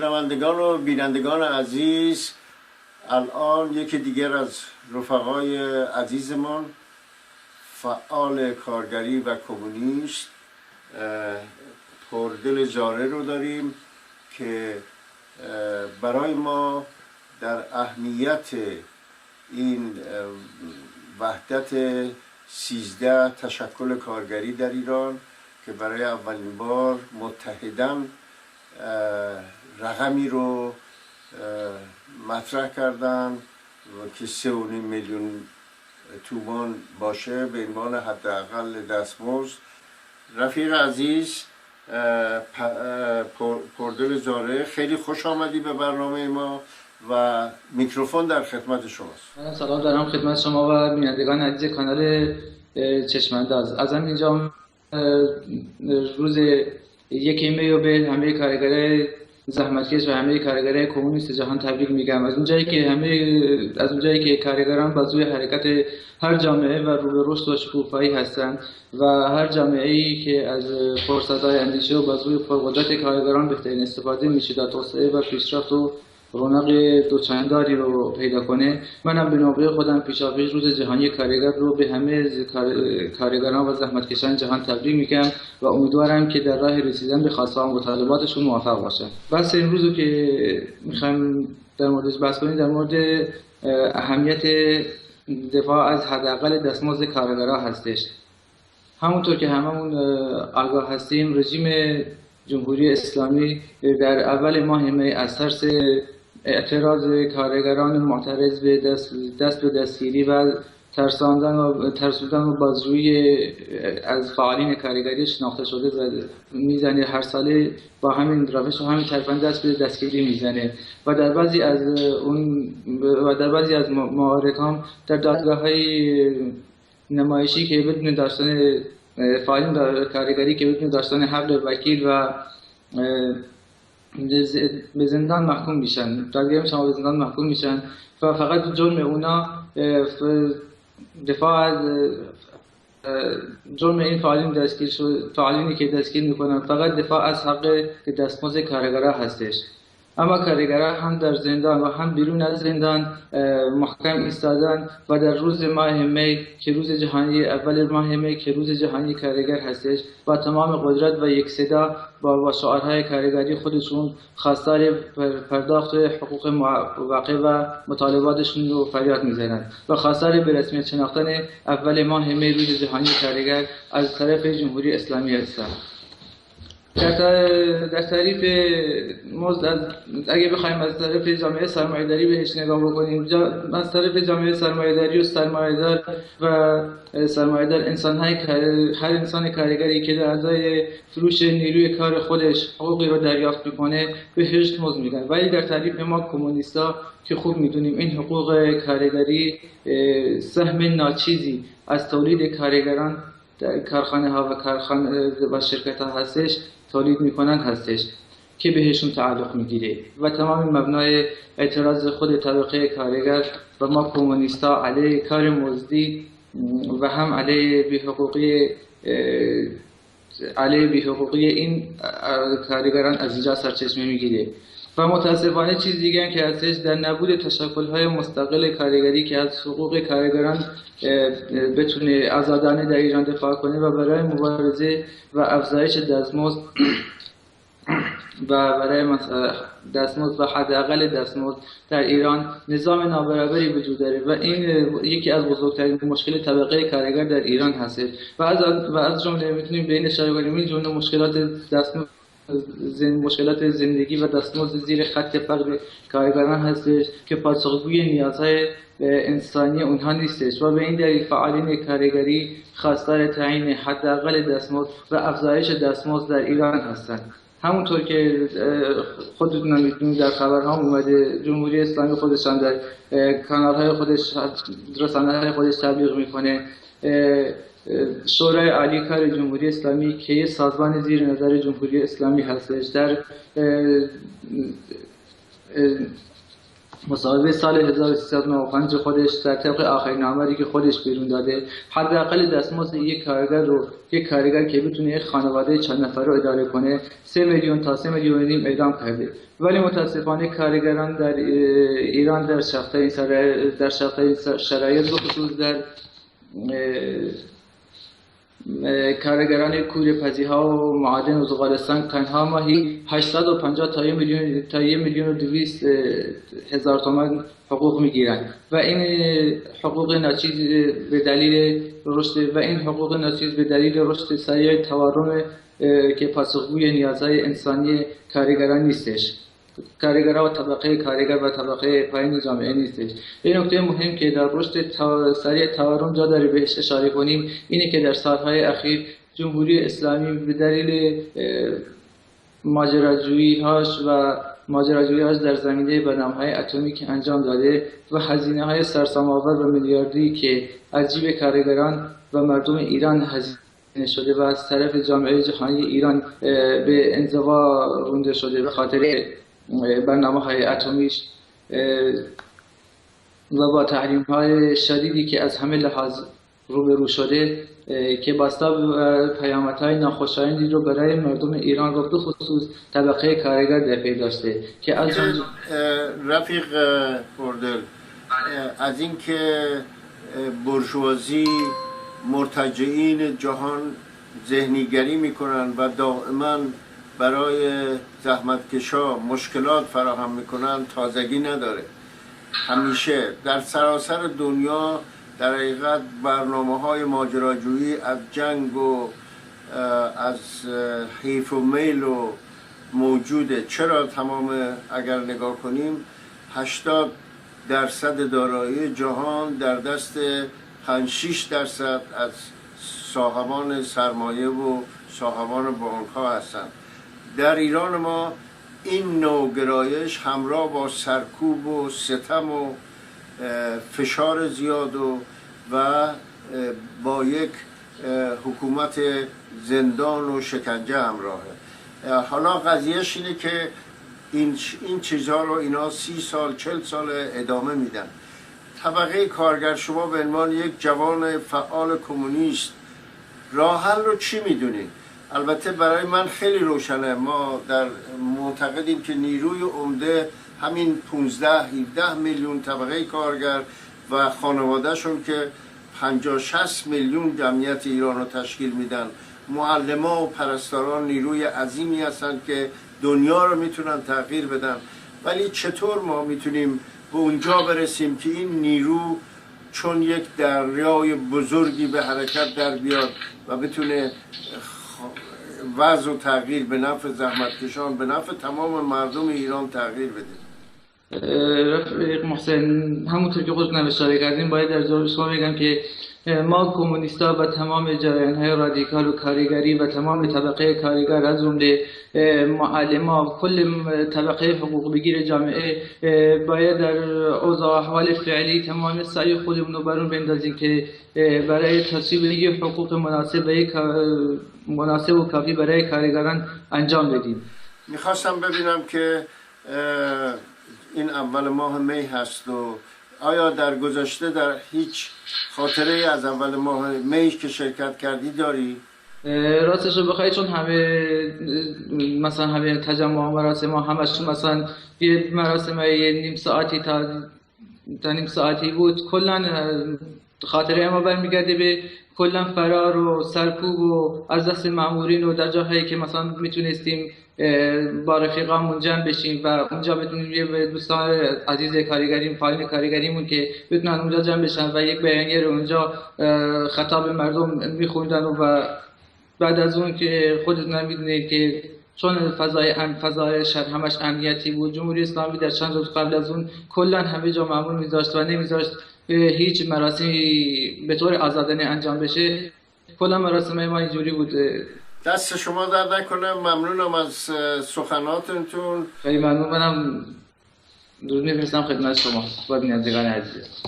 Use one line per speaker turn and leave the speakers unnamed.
شنوندگان و بینندگان عزیز، الان یکی دیگر از رفقای عزیزمان فعال کارگری و کمونیست پردل زاره رو داریم که برای ما در اهمیت این وحدت 13 تشکل کارگری در ایران که برای اولین بار متحداً رقمی رو مطرح کردن که 3.5 میلیون تومان باشه به عنوان حداقل دستمزد. رفیق عزیز پردل زاره، خیلی خوش آمدی به برنامه ما و میکروفون در خدمت شماست.
من سلام دارم خدمت شما و بینندگان عزیز کانال چشمانداز. از اینجا روز 1 می به همه کارگرای زحمتکش و همه کارگرای کمونیست جهان تبریک میگم. از اونجایی که کارگران بازوی حرکت هر جامعه و رو به رشد و شکوفایی هستند و هر جامعه‌ای که از فرصت‌های اندیشه و بازوی پرقدرت کارگران بهترین استفاده میشه تا توسعه و پیشرفت و رونق دوچندانی رو پیدا کنه، منم به نوبه خودم پیشاپیش روز جهانی کارگر رو به همه کارگران و زحمتکشان جهان تبریک میگم و امیدوارم که در راه رسیدن به خواسته و مطالباتشون موفق باشن. بس این روزو که میخوایم در موردش بحث کنیم در مورد اهمیت دفاع از حداقل دستمزد کارگرها هستش. همونطور که هممون آگاه هستیم، رژیم جمهوری اسلامی در اول ماه می از ترس اعتراض کارگران معترض به دست به دستگیری و ترسوندن و بازجویی از فعالین کارگری شناخته شده میزنه. هر ساله با همین روش و همین ترفند دست به دستگیری میزنه و در بعضی از موارد هم در دادگاه‌های نمایشی که بدون داشتن فعالین کارگری که بدون داشتن حق وکیل و به زندان محکوم میشن، دادگاه شما به زندان محکوم میشن و فقط جرم اونا دفاع از جرم این فعالینی که دستگیر میکنن فقط دفاع از حق دستمزد کارگرها هستش. اما کارگرها هم در زندان و هم بیرون از زندان محکم ایستادن و در روز ماه می که روز جهانی اول ماه می که روز جهانی کارگر هستش با تمام قدرت و یک صدا با شعارهای کارگری خودشون خواستار پرداخت حقوق واقع و مطالباتشون رو فریاد میزنند و خواستار به رسمیت شناختن اول ماه می روز جهانی کارگر از طرف جمهوری اسلامی هستند. در تعریف مزد اگه بخوایم از طرف جامعه سرمایه‌داری بهش نگاه بکنیم، از طرف جامعه سرمایه‌داری و سرمایه‌دار هر انسان کارگری که در ازای فروش نیروی کار خودش حقوقی رو دریافت میکنه بهش مزد میگن. ولی در تعریف ما کمونیستا که خوب میدونیم این حقوق کارگری سهم ناچیزی از تولید کارگران در کارخانه ها و شرکت ها هستش، تولید میکنن هستش که بهشون تعلق میگیره و تمام مبنای اعتراض خود طبقه کارگر و ما کمونیستا علیه کار مزدی و هم علیه بی‌حقوقی این کارگران از اینجا سرچشمه میگیره. و متاسفانه چیز دیگه که هستش در نبود تشکل‌های مستقل کارگری که از حقوق کارگران بتونه آزادانه در ایران دفاع کنه و برای مبارزه و افزایش دستمزد و حداقل دستمزد در ایران نظام نابرابری وجود داره و این یکی از بزرگترین مشکل طبقه کارگر در ایران هست و از جمله میتونیم به این اشاره کنیم این جمله مشکلات زندگی و دستمزد زیر خط فقر کارگران هستش که پاسخگوی نیازهای انسانی اونها نیستش و به این دلیل فعالین کارگری خواستار تعیین حداقل دستمزد و افزایش دستمزد در ایران هستند. همونطور که خودتون می‌دونید در خبرها اومده جمهوری اسلامی خودشان در کانال‌های خودش رسانه‌های خودش تبلیغ میکنه شورای عالی کار جمهوری اسلامی که یه سازمان زیر نظر جمهوری اسلامی هستش مصاحبه سال 1395 خودش در طبق آخرین آماری که خودش بیرون داده حداقل دستمزد یک کارگر که بتونه یک خانواده چند نفره رو اداره کنه 3 میلیون تا 3 میلیون و نیم اعدام کرده. ولی متاسفانه کارگران در ایران در شرایط شرایط بخصوص در کارگران کوره‌پزی ها و معادن و زغالستان تنها ماهی 850 تا 1,200,000 تومان حقوق میگیرند و این حقوق ناچیز به دلیل رشد سریع تورم که پاسخگوی نیازهای انسانی کارگران نیستش. کارگرها و طبقه کارگر و طبقه پایین جامعه نیستش. این نکته مهم که در رشد سریع تورم جا داره بهش اشاره کنیم اینه که در سالهای اخیر جمهوری اسلامی به دلیل ماجراجویی‌هاش در زمینه برنامه‌های اتمی که انجام داده و هزینه‌های سرسام‌آور و میلیاردی که از جیب کارگران و مردم ایران هزینه شده و از طرف جامعه جهانی ایران به انزوا رونده شده به خاطر برنامه‌های اتمیش و با تحریم‌های شدیدی که از همه لحاظ روبرو شده که باستا پیامدهای ناخوشایندی رو برای مردم ایران رو به خصوص طبقه کارگر در پی داشته که از
رفیق پردل از اینکه بورژوازی مرتجعین جهان ذهنیگری میکنن و دائما برای زحمتکشا مشکلات فراهم میکنن تازگی نداره. همیشه در سراسر دنیا در حقیقت برنامه‌های ماجراجویی از جنگ و از حیف و میل و موجوده. چرا اگر نگاه کنیم 80% دارایی جهان در دست 5-6% از صاحبان سرمایه و صاحبان بانک‌ها هستند. در ایران ما این نوع گرایش همراه با سرکوب و ستم و فشار زیاد و با یک حکومت زندان و شکنجه همراهه. حالا قضیهش اینه که این چیزها رو اینا 30 سال 40 سال ادامه میدن. طبقه کارگر، شما به عنوان یک جوان فعال کمونیست راه حل رو چی میدونید؟ البته برای من خیلی روشنه. ما معتقدیم که نیروی عمده همین 15-17 میلیون طبقه کارگر و خانوادهشون که 50-60 میلیون جمعیت ایران رو تشکیل میدن. معلمان و پرستاران نیروی عظیمی هستن که دنیا رو میتونن تغییر بدن. ولی چطور ما میتونیم به اونجا برسیم که این نیرو چون یک دریای بزرگی به حرکت در بیاد و بتونه وضع و تغییر به نفع زحمتکشان، به نفع تمام مردم ایران تغییر بده؟
رفیق محسن، همونطور که خودتون اشاره کردیم باید در جواب شما بگم که ما کمونیستا و تمام جریان‌های رادیکال و کارگری و تمام طبقه کارگر از جمله معلمان کل طبقه حقوق بگیر جامعه باید در اوضاع احوال فعلی تمام سعی خودمون رو بر اون بندازیم که برای تصویب یک حقوق مناسب و کافی برای کارگران انجام بدیم.
میخواستم ببینم که این اول ماه می هست و آیا در گذشته در هیچ خاطره از اول ماه می که شرکت کردی داری؟
راستش رو بخواید چون همه تجمع مراسم ها همش مثلا یه مراسم یه نیم ساعتی تا نیم ساعتی بود. کلا خاطره ما برمیگرده به کلا فرار و سرکوب و از دست مامورین و در جاهایی که مثلا میتونستیم با رفیقامون جمع بشیم و اونجا بتونیم یه دوستان عزیز کارگریم فعال کارگریمون که بتونن اونجا جمع بشن و یک بیانیه رو اونجا خطاب مردم میخوندن و بعد از اون که خودتون میدونید که چون فضای شهر همش امنیتی بود، جمهوری اسلامی در چند روز قبل از اون کلا همه جا مامور میذاشت و نمیذاشت هیچ مراسمی به طور آزادانه انجام بشه. کلا مراسم ما اینجوری بود.
دست شما درد نکنه. ممنونم از سخناتتون.
خیلی ممنون. منم درود میفرستم خدمت شما و بینندگان عزیز.